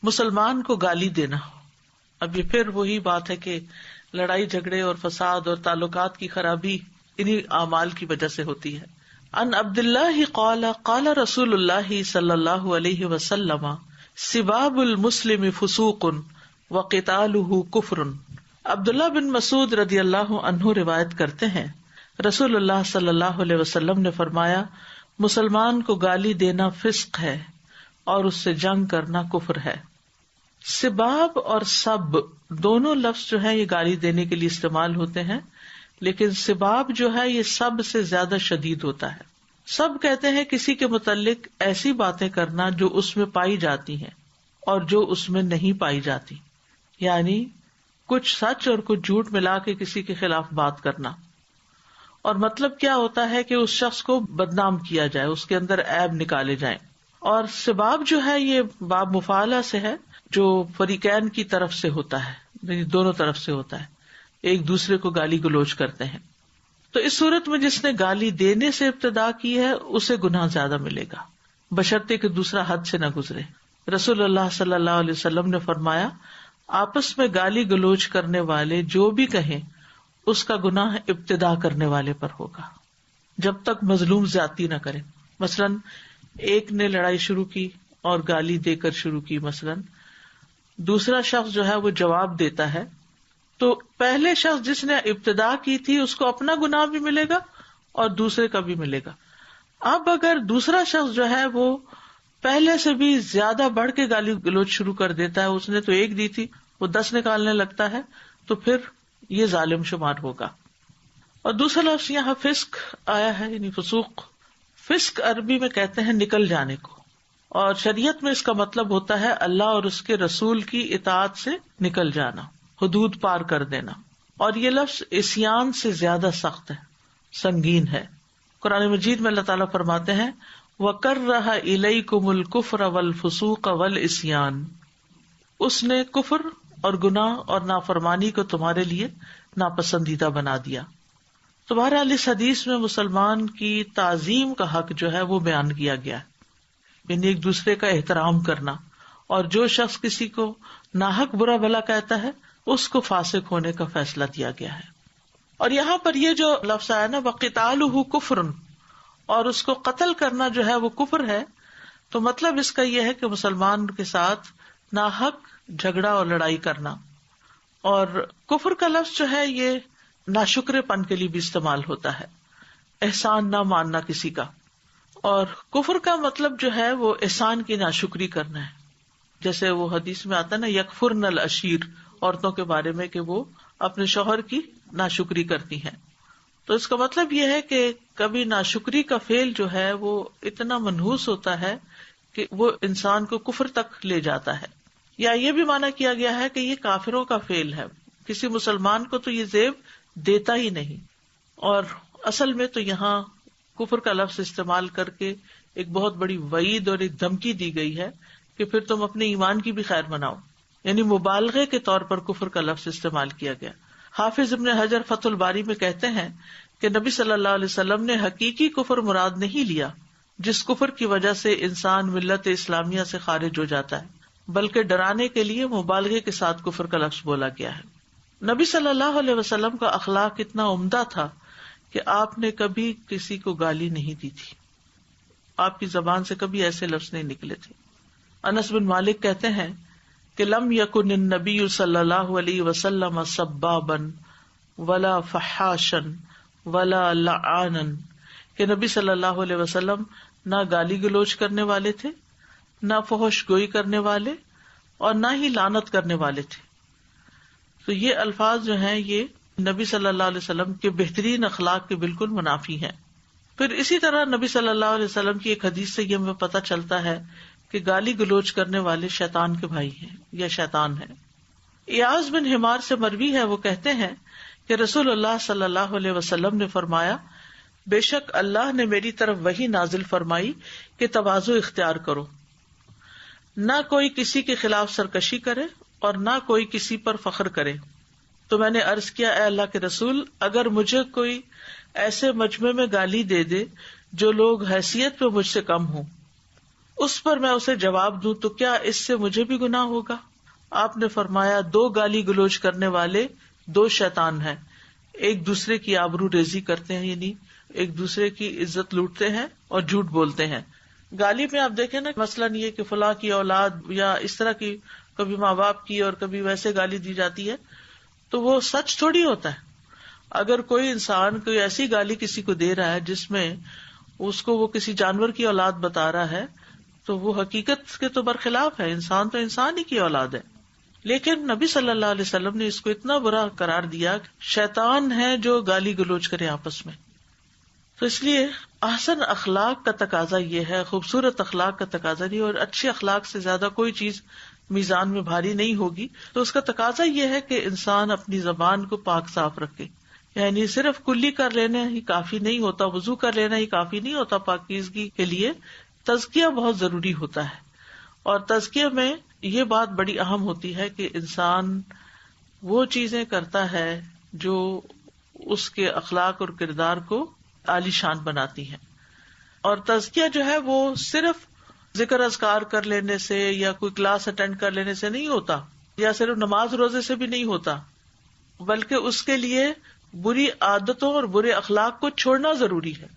مسلمان کو گالی دینا. اب یہ پھر وہی بات ہے کہ لڑائی جھگڑے اور فساد اور تعلقات کی خرابی انہی اعمال کی وجہ سے ہوتی ہے. ان عبد اللہ قال قال رسول اللہ صلی اللہ علیہ وسلم سباب المسلم فسوق وقتالہ کفر. عبداللہ بن مسعود رضی اللہ عنہ روایت کرتے ہیں رسول اللہ صلی اللہ علیہ وسلم نے فرمایا مسلمان کو گالی دینا فسق ہے اور اس سے جنگ کرنا کفر ہے. سباب اور سب دونوں لفظ جو ہیں یہ گالی دینے کے لیے استعمال ہوتے ہیں، لیکن سباب جو ہے یہ سب سے زیادہ شدید ہوتا ہے. سب کہتے ہیں کسی کے متعلق ایسی باتیں کرنا جو اس میں پائی جاتی ہیں اور جو اس میں نہیں پائی جاتی، یعنی کچھ سچ اور کچھ جھوٹ ملا کے کسی کے خلاف بات کرنا. اور مطلب کیا ہوتا ہے کہ اس شخص کو بدنام کیا جائے، اس کے اندر عیب نکالے جائیں. اور سباب جو ہے یہ باب مفعلہ سے ہے جو فریقین کی طرف سے ہوتا ہے، یعنی دونوں طرف سے ہوتا ہے، ایک دوسرے کو گالی گلوچ کرتے ہیں. تو اس صورت میں جس نے گالی دینے سے ابتدا کی ہے اسے گناہ زیادہ ملے گا، بشرطے کہ دوسرا حد سے نہ گزرے. رسول اللہ صلی اللہ علیہ وسلم نے فرمایا آپس میں گالی گلوچ کرنے والے جو بھی کہیں اس کا گناہ ابتدا کرنے والے پر ہوگا جب تک مظلوم زیادتی نہ کرے. مثلاً ایک نے لڑائی شروع کی اور گالی دے کر شروع کی، مثلاً دوسرا شخص جو ہے وہ جواب دیتا ہے، تو پہلے شخص جس نے ابتدا کی تھی اس کو اپنا گناہ بھی ملے گا اور دوسرے کا بھی ملے گا. اب اگر دوسرا شخص جو ہے وہ پہلے سے بھی زیادہ بڑھ کے گالی گلوچ شروع کر دیتا ہے، اس نے تو ایک دی تھی وہ 10 نکالنے لگتا ہے، تو پھر یہ ظالم شمار ہوگا. اور دوسرا لفظ یہاں فسق آیا ہے، یعنی فسوق. فسق عربی میں کہتے ہیں نکل جانے کو، اور شریعت میں اس کا مطلب ہوتا ہے اللہ اور اس کے رسول کی اطاعت سے نکل جانا، حدود پار کر دینا. اور یہ لفظ عصیان سے زیادہ سخت ہے، سنگین ہے. قرآن مجید میں اللہ تعالیٰ فرماتے ہیں وَكَرَّهَ إِلَيْكُمُ الْكُفْرَ وَالْفُسُوقَ وَالْعِصْيَانَ، اس نے کفر اور گناہ اور نافرمانی کو تمہارے لیے ناپسندیدہ بنا دیا. تو بہرحال اس حدیث میں مسلمان کی تعظیم کا حق جو ہے وہ بیان کیا گیا ہے، یعنی ایک دوسرے کا احترام کرنا. اور جو شخص کسی کو ناحق برا بھلا کہتا ہے اس کو فاسق ہونے کا فیصلہ دیا گیا ہے. اور یہاں پر یہ جو لفظ آیا نا وَقِتَالُهُ كُفْرٌ، اور اس کو قتل کرنا جو ہے وہ کفر ہے، تو مطلب اس کا یہ ہے کہ مسلمان کے ساتھ ناحق جھگڑا اور لڑائی کرنا. اور کفر کا لفظ جو ہے یہ ناشکرے پن کے لیے بھی استعمال ہوتا ہے، احسان نہ ماننا کسی کا. اور کفر کا مطلب جو ہے وہ احسان کی ناشکری کرنا ہے، جیسے وہ حدیث میں آتا ہے نا یکفرن العشیر، عورتوں کے بارے میں کہ وہ اپنے شوہر کی ناشکری کرتی ہیں. تو اس کا مطلب یہ ہے کہ کبھی ناشکری کا فعل جو ہے وہ اتنا منحوس ہوتا ہے کہ وہ انسان کو کفر تک لے جاتا ہے. یا یہ بھی مانا کیا گیا ہے کہ یہ کافروں کا فعل ہے، کسی مسلمان کو تو یہ زیب دیتا ہی نہیں. اور اصل میں تو یہاں کفر کا لفظ استعمال کر کے ایک بہت بڑی وعید اور ایک دھمکی دی گئی ہے کہ پھر تم اپنے ایمان کی بھی خیر مناؤ، یعنی مبالغے کے طور پر کفر کا لفظ استعمال کیا گیا. حافظ ابن حجر فتح الباری میں کہتے ہیں کہ نبی صلی اللہ علیہ وسلم نے حقیقی کفر مراد نہیں لیا جس کفر کی وجہ سے انسان ملت اسلامیہ سے خارج ہو جاتا ہے، بلکہ ڈرانے کے لیے مبالغے کے ساتھ کفر کا لفظ بولا گیا ہے. نبی صلی اللہ علیہ وسلم کا اخلاق اتنا عمدہ تھا کہ آپ نے کبھی کسی کو گالی نہیں دی تھی، آپ کی زبان سے کبھی ایسے لفظ نہیں نکلے تھے. انس بن مالک کہتے ہیں کہ لم یکن النبی صلی اللہ علیہ وسلم سبابا ولا فحاشا ولا لعانا، کہ نبی صلی اللہ علیہ وسلم نہ گالی گلوچ کرنے والے تھے، نہ فحش گوئی کرنے والے، اور نہ ہی لعنت کرنے والے تھے. تو یہ الفاظ جو ہیں یہ نبی صلی اللہ علیہ وسلم کے بہترین اخلاق کے بالکل منافی ہیں. پھر اسی طرح نبی صلی اللہ علیہ وسلم کی ایک حدیث سے یہ ہمیں پتہ چلتا ہے کہ گالی گلوچ کرنے والے شیطان کے بھائی ہیں یا شیطان ہیں. ایاز بن حمار سے مروی ہے، وہ کہتے ہیں کہ رسول اللہ صلی اللہ علیہ وسلم نے فرمایا بے شک اللہ نے میری طرف وحی نازل فرمائی کہ تواضع اختیار کرو، نہ کوئی کسی کے خلاف سرکشی کرے اور نہ کوئی کسی پر فخر کرے. تو میں نے عرض کیا اے اللہ کے رسول، اگر مجھے کوئی ایسے مجمع میں گالی دے دے جو لوگ حیثیت پہ مجھ سے کم ہوں اس پر میں اسے جواب دوں تو کیا اس سے مجھے بھی گناہ ہوگا؟ آپ نے فرمایا 2 گالی گلوچ کرنے والے 2 شیطان ہیں، ایک دوسرے کی آبرو ریزی کرتے ہیں، یعنی ایک دوسرے کی عزت لوٹتے ہیں اور جھوٹ بولتے ہیں. گالی میں آپ دیکھیں نا، مثلاً یہ کہ فلاں کی اولاد یا اس طرح کی کبھی ماں باپ کی اور کبھی ویسے گالی دی جاتی ہے تو وہ سچ تھوڑی ہوتا ہے. اگر کوئی انسان کوئی ایسی گالی کسی کو دے رہا ہے جس میں اس کو وہ کسی جانور کی اولاد بتا رہا ہے تو وہ حقیقت کے تو برخلاف ہے. انسان تو انسان ہی کی اولاد ہے. لیکن نبی صلی اللہ علیہ وسلم نے اس کو اتنا برا قرار دیا کہ شیطان ہے جو گالی گلوچ کرے آپس میں. تو اس لیے احسن اخلاق کا تقاضا یہ ہے، خوبصورت اخلاق کا تقاضا نہیں، اور اچھے اخلاق سے زیادہ کوئی چیز میزان میں بھاری نہیں ہوگی. تو اس کا تقاضا یہ ہے کہ انسان اپنی زبان کو پاک صاف رکھے. یعنی صرف کلی کر لینا ہی کافی نہیں ہوتا، وضو کر لینا ہی کافی نہیں ہوتا. پاکیزگی کے لیے تزکیہ بہت ضروری ہوتا ہے، اور تزکیہ میں یہ بات بڑی اہم ہوتی ہے کہ انسان وہ چیزیں کرتا ہے جو اس کے اخلاق اور کردار کو عالی شان بناتی ہیں. اور تزکیہ جو ہے وہ صرف ذکر اذکار کر لینے سے یا کوئی کلاس اٹینڈ کر لینے سے نہیں ہوتا، یا صرف نماز روزے سے بھی نہیں ہوتا، بلکہ اس کے لیے بری عادتوں اور برے اخلاق کو چھوڑنا ضروری ہے.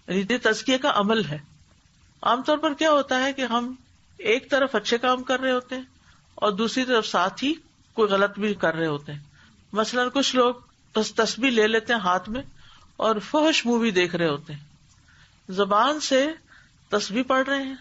یعنی یہ تزکیہ کا عمل ہے. عام طور پر کیا ہوتا ہے کہ ہم ایک طرف اچھے کام کر رہے ہوتے ہیں اور دوسری طرف ساتھ ہی کوئی غلط بھی کر رہے ہوتے ہیں. مثلاً کچھ لوگ بس تسبیح لے لیتے ہیں ہاتھ میں اور فحش مووی دیکھ رہے ہوتے ہیں، زبان سے تسبیح پڑھ رہے ہیں،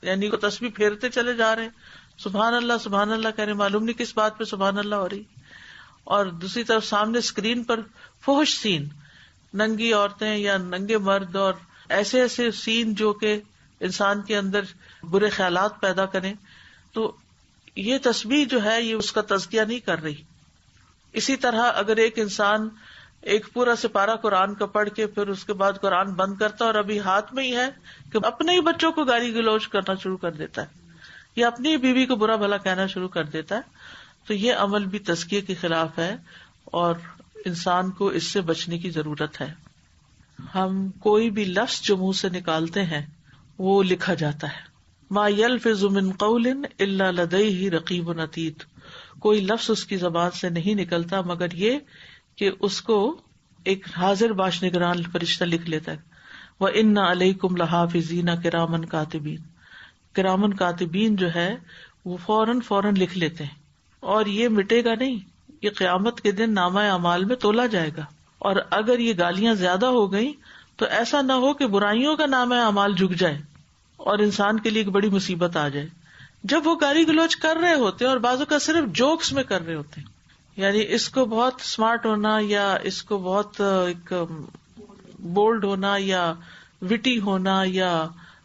یعنی تسبیح پھیرتے چلے جا رہے ہیں، سبحان اللہ کہہ رہے، معلوم نہیں کس بات پہ سبحان اللہ ہو رہی، اور دوسری طرف سامنے اسکرین پر فحش سین، ننگی عورتیں یا ننگے مرد اور ایسے ایسے سین جو کہ انسان کے اندر برے خیالات پیدا کریں. تو یہ تسبیح جو ہے یہ اس کا تزکیہ نہیں کر رہی. اسی طرح اگر ایک انسان ایک پورا سپارہ قرآن کا پڑھ کے پھر اس کے بعد قرآن بند کرتا اور ابھی ہاتھ میں ہی ہے کہ اپنے ہی بچوں کو گالی گلوچ کرنا شروع کر دیتا ہے یا اپنی بیوی کو برا بھلا کہنا شروع کر دیتا ہے، تو یہ عمل بھی تزکیے کے خلاف ہے اور انسان کو اس سے بچنے کی ضرورت ہے. ہم کوئی بھی لفظ جو منہ سے نکالتے ہیں وہ لکھا جاتا ہے. ما یلفظ من قول الا لدیہ رقیب عتید، کوئی لفظ اس کی زبان سے نہیں نکلتا مگر یہ کہ اس کو ایک حاضر باش نگران فرشتہ لکھ لیتا ہے. وَإِنَّ عَلَيْكُمْ لَحَافِظِينَ كِرَامًا كَاتِبِينَ، کرامن کاتبین جو ہے وہ فوراً لکھ لیتے ہیں، اور یہ مٹے گا نہیں، یہ قیامت کے دن نامہ اعمال میں تولا جائے گا. اور اگر یہ گالیاں زیادہ ہو گئیں تو ایسا نہ ہو کہ برائیوں کا نامہ اعمال جھک جائے اور انسان کے لیے ایک بڑی مصیبت آ جائے. جب وہ گالی گلوچ کر رہے ہوتے ہیں اور بعضوں کا صرف جوکس میں کر رہے ہوتے ہیں، یعنی اس کو بہت اسمارٹ ہونا یا اس کو بہت ایک بولڈ ہونا یا وٹی ہونا یا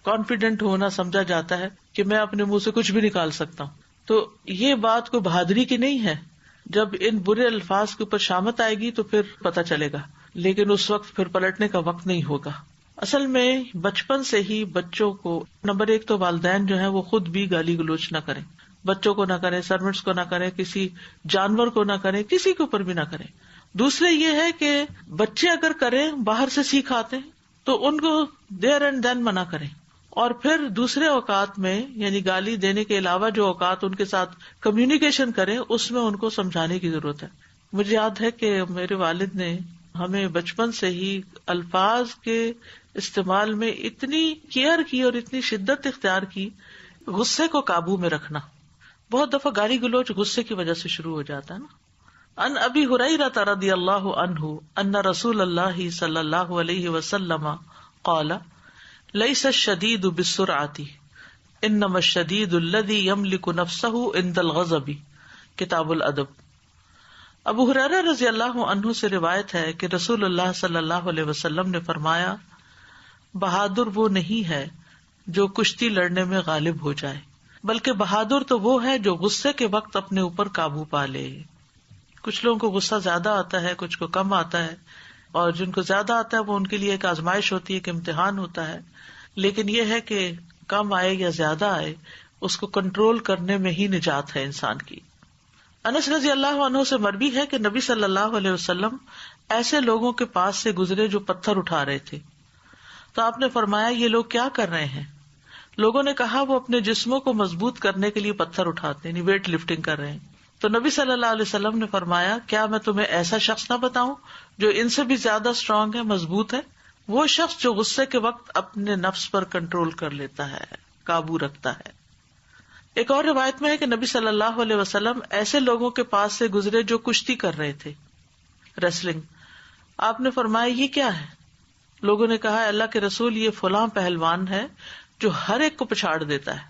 کانفیڈنٹ ہونا سمجھا جاتا ہے کہ میں اپنے منہ سے کچھ بھی نکال سکتا ہوں. تو یہ بات کو بہادری کی نہیں ہے. جب ان برے الفاظ کے اوپر شامت آئے گی تو پھر پتہ چلے گا، لیکن اس وقت پھر پلٹنے کا وقت نہیں ہوگا. اصل میں بچپن سے ہی بچوں کو نمبر 1 تو والدین جو ہیں وہ خود بھی گالی گلوچ نہ کریں، بچوں کو نہ کریں، سروینٹس کو نہ کریں، کسی جانور کو نہ کریں، کسی کے اوپر بھی نہ کریں. دوسرے یہ ہے کہ بچے اگر کریں باہر سے سیکھ آتے ہیں تو ان کو دیر اینڈ دین منع کریں، اور پھر دوسرے اوقات میں یعنی گالی دینے کے علاوہ جو اوقات ان کے ساتھ کمیونیکیشن کریں اس میں ان کو سمجھانے کی ضرورت ہے. مجھے یاد ہے کہ میرے والد نے ہمیں بچپن سے ہی الفاظ کے استعمال میں اتنی کیئر کی اور اتنی شدت اختیار کی، غصے کو قابو میں رکھنا. بہت دفعہ گالی گلوچ غصے کی وجہ سے شروع ہو جاتا ہے نا. ان ابی ہریرہ رضی اللہ عنہ ان رسول اللہ صلی اللہ علیہ وسلم قال لیس الشدید بالسرعۃ انما الشدید الذی یملک نفسہ عند الغضب، کتاب الادب. ابو ہریرہ رضی اللہ عنہ سے روایت ہے کہ رسول اللہ صلی اللہ علیہ وسلم نے فرمایا، بہادر وہ نہیں ہے جو کشتی لڑنے میں غالب ہو جائے، بلکہ بہادر تو وہ ہے جو غصے کے وقت اپنے اوپر قابو پا لے. کچھ لوگوں کو غصہ زیادہ آتا ہے، کچھ کو کم آتا ہے، اور جن کو زیادہ آتا ہے وہ ان کے لیے ایک آزمائش ہوتی ہے، ایک امتحان ہوتا ہے. لیکن یہ ہے کہ کم آئے یا زیادہ آئے اس کو کنٹرول کرنے میں ہی نجات ہے انسان کی. انس رضی اللہ عنہ سے مروی ہے کہ نبی صلی اللہ علیہ وسلم ایسے لوگوں کے پاس سے گزرے جو پتھر اٹھا رہے تھے، تو آپ نے فرمایا یہ لوگ کیا کر رہے ہیں؟ لوگوں نے کہا وہ اپنے جسموں کو مضبوط کرنے کے لیے پتھر اٹھاتے ہیں، یعنی ویٹ لفٹنگ کر رہے ہیں. تو نبی صلی اللہ علیہ وسلم نے فرمایا کیا میں تمہیں ایسا شخص نہ بتاؤں جو ان سے بھی زیادہ اسٹرانگ ہے، مضبوط ہے؟ وہ شخص جو غصے کے وقت اپنے نفس پر کنٹرول کر لیتا ہے، قابو رکھتا ہے. ایک اور روایت میں ہے کہ نبی صلی اللہ علیہ وسلم ایسے لوگوں کے پاس سے گزرے جو کشتی کر رہے تھے، ریسلنگ. آپ نے فرمایا یہ کیا ہے؟ لوگوں نے کہا اللہ کے رسول یہ فلاں پہلوان ہے جو ہر ایک کو پچھاڑ دیتا ہے.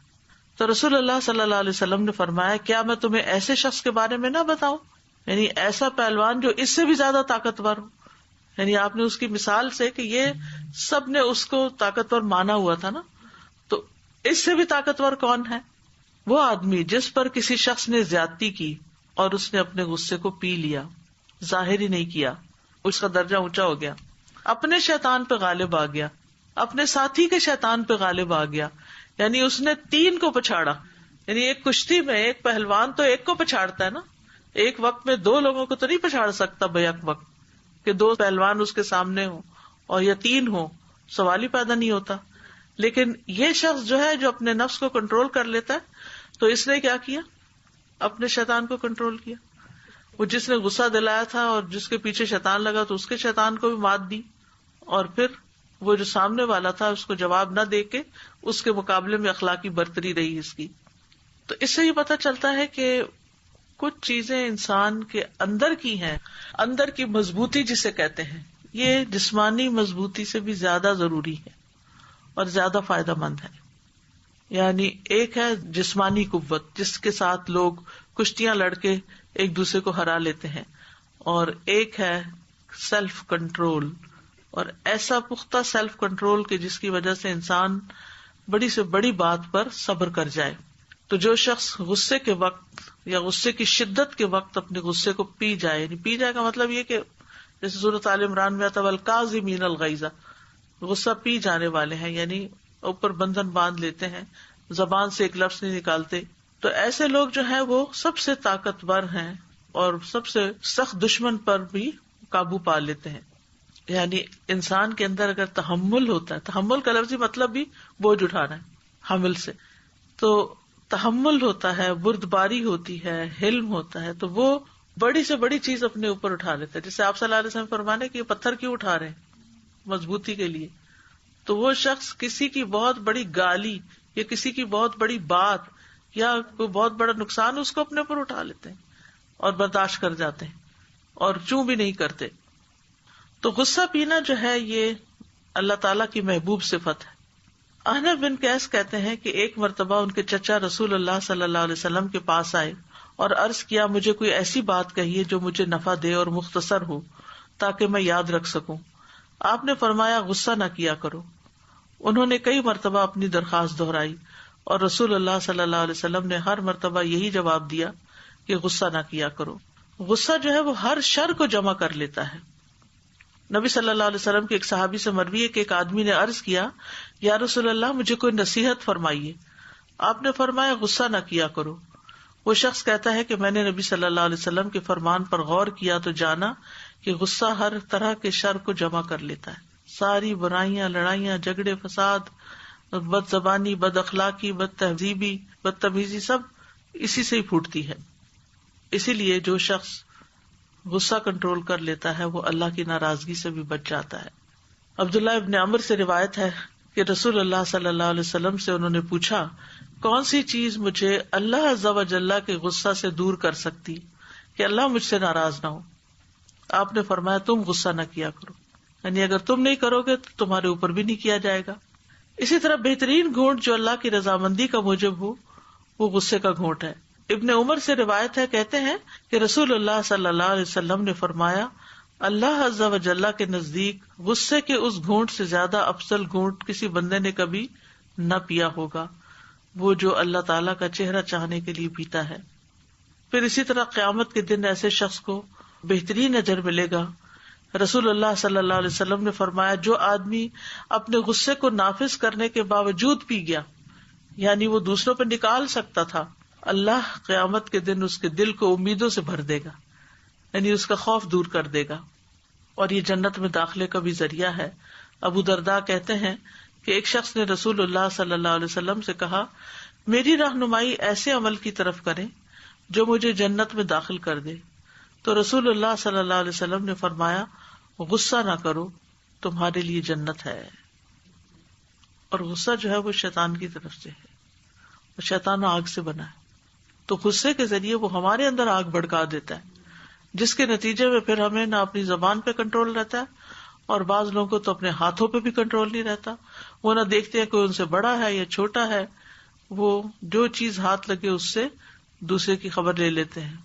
تو رسول اللہ صلی اللہ علیہ وسلم نے فرمایا کیا میں تمہیں ایسے شخص کے بارے میں نہ بتاؤں، یعنی ایسا پہلوان جو اس سے بھی زیادہ طاقتور ہو. یعنی آپ نے اس کی مثال سے کہ یہ سب نے اس کو طاقتور مانا ہوا تھا نا، تو اس سے بھی طاقتور کون ہے؟ وہ آدمی جس پر کسی شخص نے زیادتی کی اور اس نے اپنے غصے کو پی لیا، ظاہر ہی نہیں کیا، اس کا درجہ اونچا ہو گیا، اپنے شیطان پہ غالب آ گیا، اپنے ساتھی کے شیطان پہ غالب آ گیا، یعنی اس نے 3 کو پچھاڑا. یعنی ایک کشتی میں ایک پہلوان تو ایک کو پچھاڑتا ہے نا، ایک وقت میں 2 لوگوں کو تو نہیں پچھاڑ سکتا بیک وقت کہ 2 پہلوان اس کے سامنے ہوں اور یا 3 ہوں، سوال ہی پیدا نہیں ہوتا. لیکن یہ شخص جو ہے جو اپنے نفس کو کنٹرول کر لیتا ہے، تو اس نے کیا کیا؟ اپنے شیطان کو کنٹرول کیا. وہ جس نے غصہ دلایا تھا اور جس کے پیچھے شیطان لگا تو اس کے شیطان کو بھی مات دی، اور پھر وہ جو سامنے والا تھا اس کو جواب نہ دے کے اس کے مقابلے میں اخلاقی برتری رہی اس کی. تو اس سے یہ پتہ چلتا ہے کہ کچھ چیزیں انسان کے اندر کی ہیں، اندر کی مضبوطی جسے کہتے ہیں، یہ جسمانی مضبوطی سے بھی زیادہ ضروری ہے اور زیادہ فائدہ مند ہے. یعنی ایک ہے جسمانی قوت جس کے ساتھ لوگ کشتیاں لڑ کے ایک دوسرے کو ہرا لیتے ہیں، اور ایک ہے سیلف کنٹرول، اور ایسا پختہ سیلف کنٹرول کہ جس کی وجہ سے انسان بڑی سے بڑی بات پر صبر کر جائے. تو جو شخص غصے کے وقت یا غصے کی شدت کے وقت اپنے غصے کو پی جائے، یعنی پی جائے کا مطلب یہ کہ جیسے سورۃ آل عمران میں آتا ہے والکاظمین الغیظ، غصہ پی جانے والے ہیں، یعنی اوپر بندھن باندھ لیتے ہیں، زبان سے ایک لفظ نہیں نکالتے. تو ایسے لوگ جو ہیں وہ سب سے طاقتور ہیں اور سب سے سخت دشمن پر بھی قابو پا لیتے ہیں. یعنی انسان کے اندر اگر تحمل ہوتا ہے، تحمل کا لفظی مطلب بھی بوجھ اٹھانا ہے، حمل سے، تو تحمل ہوتا ہے، بردباری ہوتی ہے، حلم ہوتا ہے، تو وہ بڑی سے بڑی چیز اپنے اوپر اٹھا لیتا ہے. جیسے آپ صلی اللہ علیہ وسلم فرمانے کہ یہ پتھر کیوں اٹھا رہے ہیں؟ مضبوطی کے لیے. تو وہ شخص کسی کی بہت بڑی گالی یا کسی کی بہت بڑی بات یا کوئی بہت بڑا نقصان اس کو اپنے اوپر اٹھا لیتے ہیں اور برداشت کر جاتے ہیں اور چوں بھی نہیں کرتے. تو غصہ پینا جو ہے یہ اللہ تعالیٰ کی محبوب صفت ہے. احنف بن قیس کہتے ہیں کہ ایک مرتبہ ان کے چچا رسول اللہ صلی اللہ علیہ وسلم کے پاس آئے اور عرض کیا مجھے کوئی ایسی بات کہیے جو مجھے نفع دے اور مختصر ہو تاکہ میں یاد رکھ سکوں. آپ نے فرمایا غصہ نہ کیا کرو. انہوں نے کئی مرتبہ اپنی درخواست دہرائی اور رسول اللہ صلی اللہ علیہ وسلم نے ہر مرتبہ یہی جواب دیا کہ غصہ نہ کیا کرو. غصہ جو ہے وہ ہر شر کو جمع کر لیتا ہے. نبی صلی اللہ علیہ وسلم کے ایک صحابی سے مروی ہے کہ ایک آدمی نے عرض کیا یا رسول اللہ مجھے کوئی نصیحت فرمائیے. آپ نے فرمایا غصہ نہ کیا کرو. وہ شخص کہتا ہے کہ میں نے نبی صلی اللہ علیہ وسلم کے فرمان پر غور کیا تو جانا کہ غصہ ہر طرح کے شر کو جمع کر لیتا ہے. ساری برائیاں، لڑائیاں، جھگڑے، فساد، بد زبانی، بد اخلاقی، بد تہذیبی، بدتمیزی سب اسی سے ہی پھوٹتی ہے. اسی لیے جو شخص غصہ کنٹرول کر لیتا ہے وہ اللہ کی ناراضگی سے بھی بچ جاتا ہے. عبداللہ ابن عمر سے روایت ہے کہ رسول اللہ صلی اللہ علیہ وسلم سے انہوں نے پوچھا کون سی چیز مجھے اللہ عز و جل کے غصہ سے دور کر سکتی کہ اللہ مجھ سے ناراض نہ ہو. آپ نے فرمایا تم غصہ نہ کیا کرو، یعنی اگر تم نہیں کرو گے تو تمہارے اوپر بھی نہیں کیا جائے گا. اسی طرح بہترین گھونٹ جو اللہ کی رضامندی کا موجب ہو وہ غصے کا گھونٹ ہے. ابن عمر سے روایت ہے، کہتے ہیں کہ رسول اللہ صلی اللہ علیہ وسلم نے فرمایا اللہ عز و جل کے نزدیک غصے کے اس گھونٹ سے زیادہ افضل گھونٹ کسی بندے نے کبھی نہ پیا ہوگا، وہ جو اللہ تعالیٰ کا چہرہ چاہنے کے لیے پیتا ہے. پھر اسی طرح قیامت کے دن ایسے شخص کو بہترین اجر ملے گا. رسول اللہ صلی اللہ علیہ وسلم نے فرمایا جو آدمی اپنے غصے کو نافذ کرنے کے باوجود پی گیا، یعنی وہ دوسروں پہ نکال سکتا تھا، اللہ قیامت کے دن اس کے دل کو امیدوں سے بھر دے گا، یعنی اس کا خوف دور کر دے گا، اور یہ جنت میں داخلے کا بھی ذریعہ ہے. ابو درداء کہتے ہیں کہ ایک شخص نے رسول اللہ صلی اللہ علیہ وسلم سے کہا میری رہنمائی ایسے عمل کی طرف کریں جو مجھے جنت میں داخل کر دے. تو رسول اللہ صلی اللہ علیہ وسلم نے فرمایا غصہ نہ کرو تمہارے لیے جنت ہے. اور غصہ جو ہے وہ شیطان کی طرف سے ہے، اور شیطان آگ سے بنا ہے، تو غصے کے ذریعے وہ ہمارے اندر آگ بھڑکا دیتا ہے، جس کے نتیجے میں پھر ہمیں نہ اپنی زبان پہ کنٹرول رہتا ہے، اور بعض لوگوں کو تو اپنے ہاتھوں پہ بھی کنٹرول نہیں رہتا. وہ نہ دیکھتے ہیں کوئی ان سے بڑا ہے یا چھوٹا ہے، وہ جو چیز ہاتھ لگے اس سے دوسرے کی خبر لے لیتے ہیں.